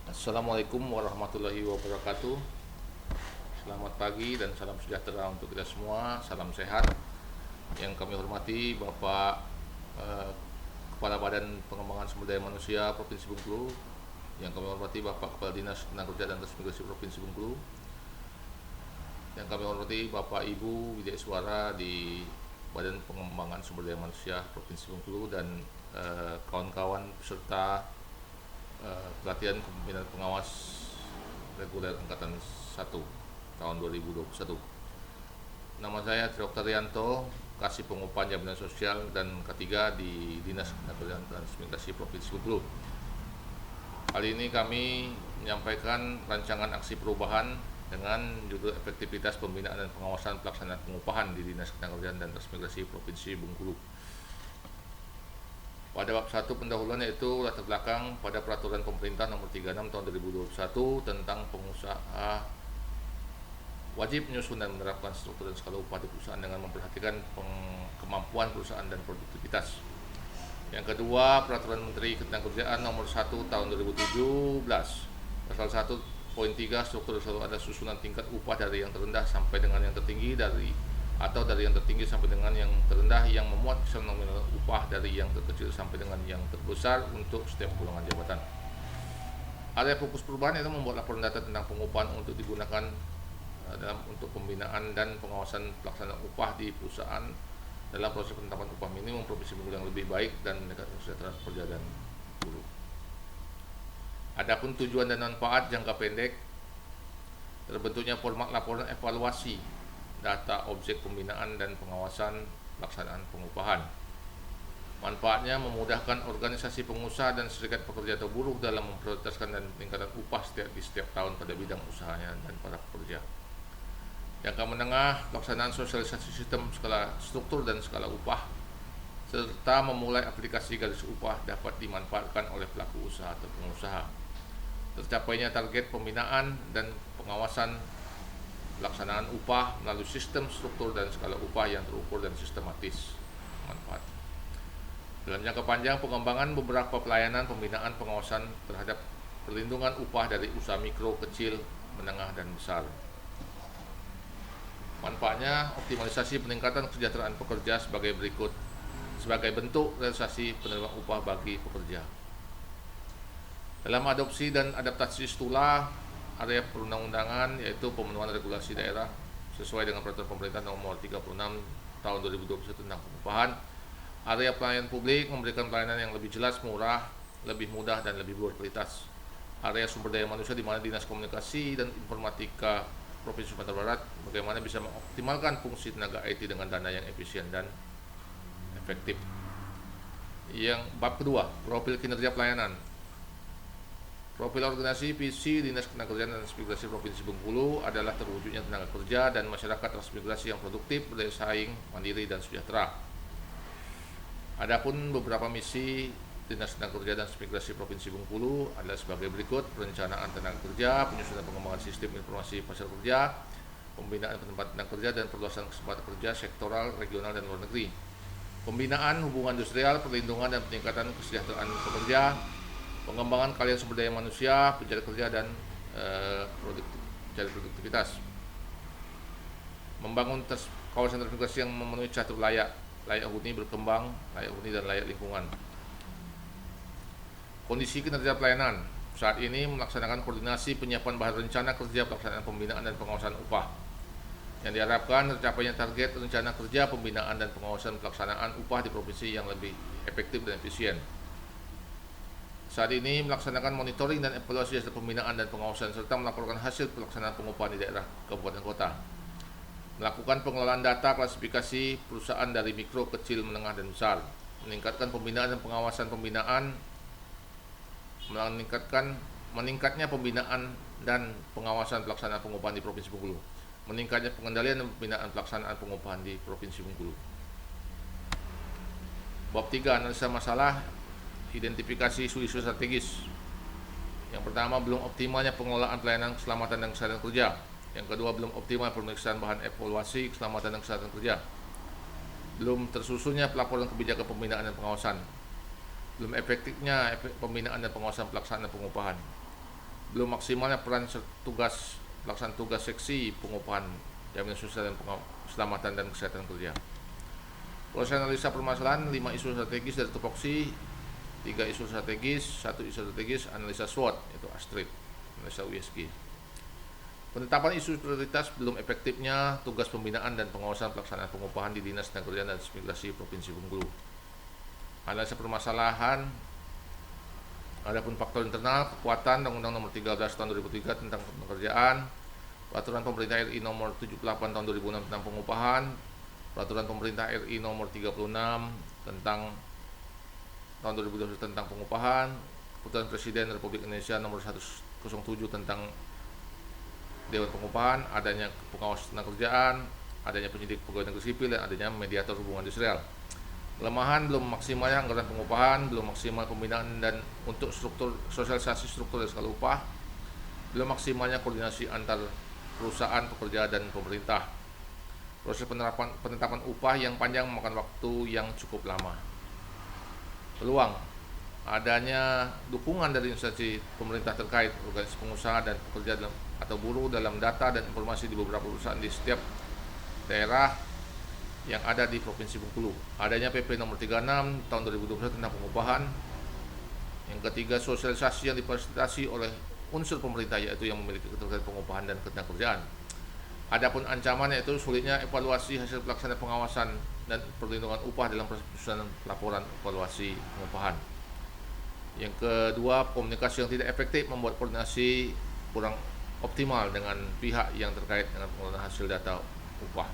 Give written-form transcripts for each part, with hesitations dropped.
Assalamualaikum warahmatullahi wabarakatuh. Selamat pagi dan salam sejahtera untuk kita semua. Salam sehat. Yang kami hormati Bapak Kepala Badan Pengembangan Sumber Daya Manusia Provinsi Bengkulu. Yang kami hormati Bapak Kepala Dinas Tenaga dan Transmigrasi Provinsi Bengkulu. Yang kami hormati Bapak Ibu Wijaiswara di Badan Pengembangan Sumber Daya Manusia Provinsi Bengkulu dan kawan-kawan peserta pelatihan kepemimpinan pengawas reguler angkatan 1 tahun 2021. Nama saya Dr. Rianto, Kasih Pengupahan Jaminan Sosial dan ketiga di Dinas Ketenagakerjaan dan Transmigrasi Provinsi Bengkulu. Kali ini kami menyampaikan rancangan aksi perubahan dengan judul efektivitas pembinaan dan pengawasan pelaksanaan pengupahan di Dinas Ketenagakerjaan dan Transmigrasi Provinsi Bengkulu. Pada bab 1 pendahuluan yaitu latar belakang pada peraturan pemerintah nomor 36 tahun 2021 tentang pengusaha wajib menyusun dan menerapkan struktur dan skala upah di perusahaan dengan memperhatikan kemampuan perusahaan dan produktivitas. Yang kedua, peraturan Menteri Ketenagakerjaan nomor 1 tahun 2017 pasal 1.3 struktur selalu ada susunan tingkat upah dari yang terendah sampai dengan yang tertinggi atau dari yang tertinggi sampai dengan yang terendah yang memuat kisaran nominal upah dari yang terkecil sampai dengan yang terbesar untuk setiap golongan jabatan. Area fokus perubahan itu membuat laporan data tentang pengupahan untuk digunakan untuk pembinaan dan pengawasan pelaksanaan upah di perusahaan dalam proses penetapan upah minimum Provinsi Bengkulu yang lebih baik dan meningkatkan kesejahteraan pekerja dan buruh. Adapun tujuan dan manfaat jangka pendek, terbentuknya format laporan evaluasi data objek pembinaan dan pengawasan pelaksanaan pengupahan. Manfaatnya memudahkan organisasi pengusaha dan serikat pekerja atau buruh dalam memprioritaskan dan meningkatkan upah di setiap tahun pada bidang usahanya dan para pekerja. Jangka menengah, pelaksanaan sosialisasi sistem skala struktur dan skala upah serta memulai aplikasi garis upah dapat dimanfaatkan oleh pelaku usaha atau pengusaha. Tercapainya target pembinaan dan pengawasan pelaksanaan upah melalui sistem struktur dan skala upah yang terukur dan sistematis manfaat. Dalam jangka panjang, pengembangan beberapa pelayanan pembinaan pengawasan terhadap perlindungan upah dari usaha mikro, kecil, menengah, dan besar. Manfaatnya, optimalisasi peningkatan kesejahteraan pekerja sebagai berikut. Sebagai bentuk realisasi penerimaan upah bagi pekerja. Dalam adopsi dan adaptasi STULA, area perundang-undangan yaitu pemenuhan regulasi daerah sesuai dengan peraturan pemerintah nomor 36 tahun 2021 tentang pengupahan. Area pelayanan publik memberikan pelayanan yang lebih jelas, murah, lebih mudah dan lebih berkualitas. Area sumber daya manusia di mana Dinas Komunikasi dan Informatika Provinsi Sumatera Barat bagaimana bisa mengoptimalkan fungsi tenaga IT dengan dana yang efisien dan efektif. Yang bab kedua, profil kinerja pelayanan. Profil organisasi visi Dinas Ketenagakerjaan dan Transmigrasi Provinsi Bengkulu adalah terwujudnya tenaga kerja dan masyarakat transmigrasi yang produktif, berdaya saing, mandiri, dan sejahtera. Adapun beberapa misi Dinas Ketenagakerjaan dan Transmigrasi Provinsi Bengkulu adalah sebagai berikut: perencanaan tenaga kerja, penyusunan pengembangan sistem informasi pasar kerja, pembinaan tempat tenaga kerja dan perluasan kesempatan kerja sektoral, regional, dan luar negeri, pembinaan hubungan industrial, perlindungan dan peningkatan kesejahteraan pekerja, pengembangan kalian sumber daya manusia, pencari kerja dan produktivitas, membangun kawasan transmigrasi yang memenuhi catur layak huni berkembang, layak huni dan layak lingkungan. Kondisi kinerja pelayanan saat ini melaksanakan koordinasi penyiapan bahan rencana kerja pelaksanaan pembinaan dan pengawasan upah yang diharapkan tercapainya target rencana kerja pembinaan dan pengawasan pelaksanaan upah di provinsi yang lebih efektif dan efisien. Saat ini melaksanakan monitoring dan evaluasi hasil pembinaan dan pengawasan serta melaporkan hasil pelaksanaan pengupahan di daerah kabupaten kota. Melakukan pengelolaan data klasifikasi perusahaan dari mikro, kecil, menengah, dan besar. Meningkatkan pembinaan dan pengawasan pembinaan. Meningkatnya pembinaan dan pengawasan pelaksanaan pengupahan di Provinsi Bengkulu. Meningkatnya pengendalian dan pembinaan pelaksanaan pengupahan di Provinsi Bengkulu. Bab 3, analisa masalah, identifikasi isu-isu strategis. Yang pertama, belum optimalnya pengelolaan pelayanan keselamatan dan kesehatan kerja. Yang kedua, belum optimal pemeriksaan bahan evaluasi keselamatan dan kesehatan kerja. Belum tersusunnya pelaporan kebijakan pembinaan dan pengawasan. belum efektifnya pembinaan dan pengawasan pelaksanaan pengupahan. Belum maksimalnya peran pelaksanaan tugas seksi pengupahan jaminan sosial dan keselamatan dan kesehatan kerja. Proses analisa permasalahan, 5 isu strategis dari tupoksi, 3 isu strategis, 1 isu strategis, analisa SWOT, itu ASTRID, analisa USG. Penetapan isu prioritas, belum efektifnya tugas pembinaan dan pengawasan pelaksanaan pengupahan di Dinas Tenaga dan Transmigrasi Provinsi Bengkulu. Analisa permasalahan, adapun faktor internal, kekuatan Undang-Undang Nomor 13 Tahun 2003 tentang pekerjaan, Peraturan Pemerintah RI Nomor 78 Tahun 2006 tentang pengupahan, Peraturan Pemerintah RI Nomor 36 tentang Tahun 2021 tentang pengupahan, Keputusan Presiden Republik Indonesia Nomor 107 tentang Dewan Pengupahan, adanya pengawas tenaga kerjaan, adanya penyidik pegawai negeri sipil, dan adanya mediator hubungan industrial. Kelemahan, belum maksimalnya anggaran pengupahan, belum maksimal pembinaan dan untuk sosialisasi struktur dan skala upah, belum maksimalnya koordinasi antar perusahaan, pekerja, dan pemerintah. Proses penetapan upah yang panjang memakan waktu yang cukup lama. Peluang, adanya dukungan dari instansi pemerintah terkait, organisasi pengusaha dan pekerja atau buruh dalam data dan informasi di beberapa perusahaan di setiap daerah yang ada di Provinsi Bengkulu. Adanya PP Nomor 36 Tahun 2021 tentang pengupahan. Yang ketiga, sosialisasi yang difasilitasi oleh unsur pemerintah, yaitu yang memiliki keterkaitan pengupahan dan ketenagakerjaan. Adapun ancaman, yaitu sulitnya evaluasi hasil pelaksanaan pengawasan dan perlindungan upah dalam proses penyusunan laporan evaluasi pengupahan. Yang kedua, komunikasi yang tidak efektif membuat koordinasi kurang optimal dengan pihak yang terkait dengan pengelolaan hasil data upah.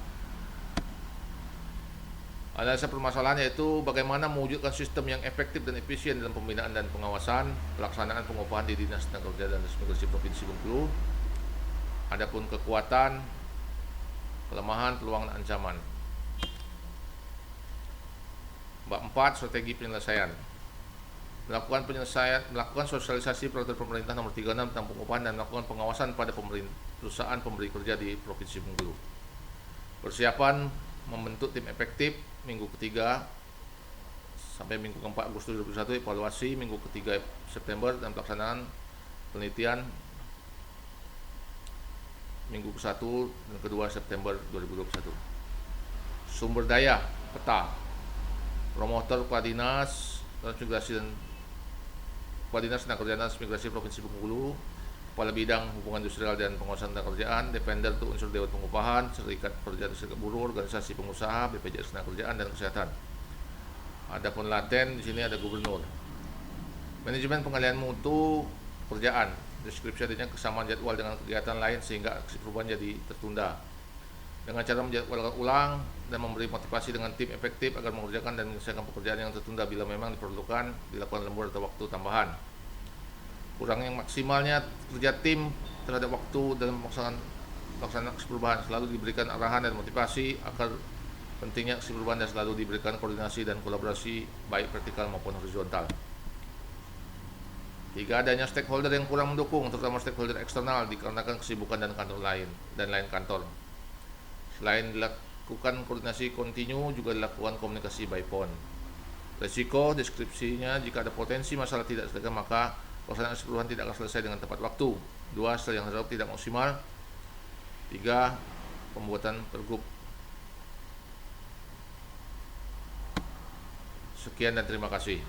Analisa permasalahan, yaitu bagaimana mewujudkan sistem yang efektif dan efisien dalam pembinaan dan pengawasan pelaksanaan pengupahan di Dinas Tenaga Kerja dan Transmigrasi Provinsi Bengkulu. Adapun kekuatan, kelemahan, peluang, dan ancaman. Bab 4, strategi penyelesaian. Melakukan sosialisasi peraturan pemerintah Nomor 36 tentang pengupahan dan melakukan pengawasan pada perusahaan pemberi kerja di Provinsi Bengkulu. Persiapan membentuk tim efektif minggu ketiga sampai minggu keempat Agustus 2021, evaluasi minggu ketiga September, dan pelaksanaan penelitian minggu ke-1 dan ke-2 September 2021. Sumber daya, peta, promotor Kepala Dinas Transmigrasi dan Kepala Dinas Tenaga Kerjaan dan Transmigrasi Provinsi Bengkulu, Kepala Bidang Hubungan Industrial dan Pengawasan Tenaga Kerjaan, Defender untuk unsur Dewan Pengupahan, Serikat Pekerja dan Serikat Buruh, Organisasi Pengusaha, BPJS Tenaga Kerjaan dan Kesehatan. Adapun laten, di sini ada Gubernur. Manajemen pengalihan mutu pekerjaan, deskripsi adanya kesamaan jadwal dengan kegiatan lain sehingga aksi perubahan jadi tertunda. Dengan cara menjadwalkan ulang dan memberi motivasi dengan tim efektif agar mengerjakan dan menyelesaikan pekerjaan yang tertunda bila memang diperlukan, dilakukan lembur atau waktu tambahan. Kurangnya maksimalnya kerja tim terhadap waktu dalam pelaksanaan aksi perubahan, selalu diberikan arahan dan motivasi agar pentingnya aksi perubahan dan selalu diberikan koordinasi dan kolaborasi baik vertikal maupun horizontal. 3, adanya stakeholder yang kurang mendukung, terutama stakeholder eksternal dikarenakan kesibukan dan lain kantor. Selain dilakukan koordinasi kontinu, juga dilakukan komunikasi by phone. Risiko, deskripsinya, jika ada potensi masalah tidak selesai maka pelaksanaan aksi perubahan tidak akan selesai dengan tepat waktu. 2, hasil yang harap tidak maksimal. 3, pembuatan pergub. Sekian dan terima kasih.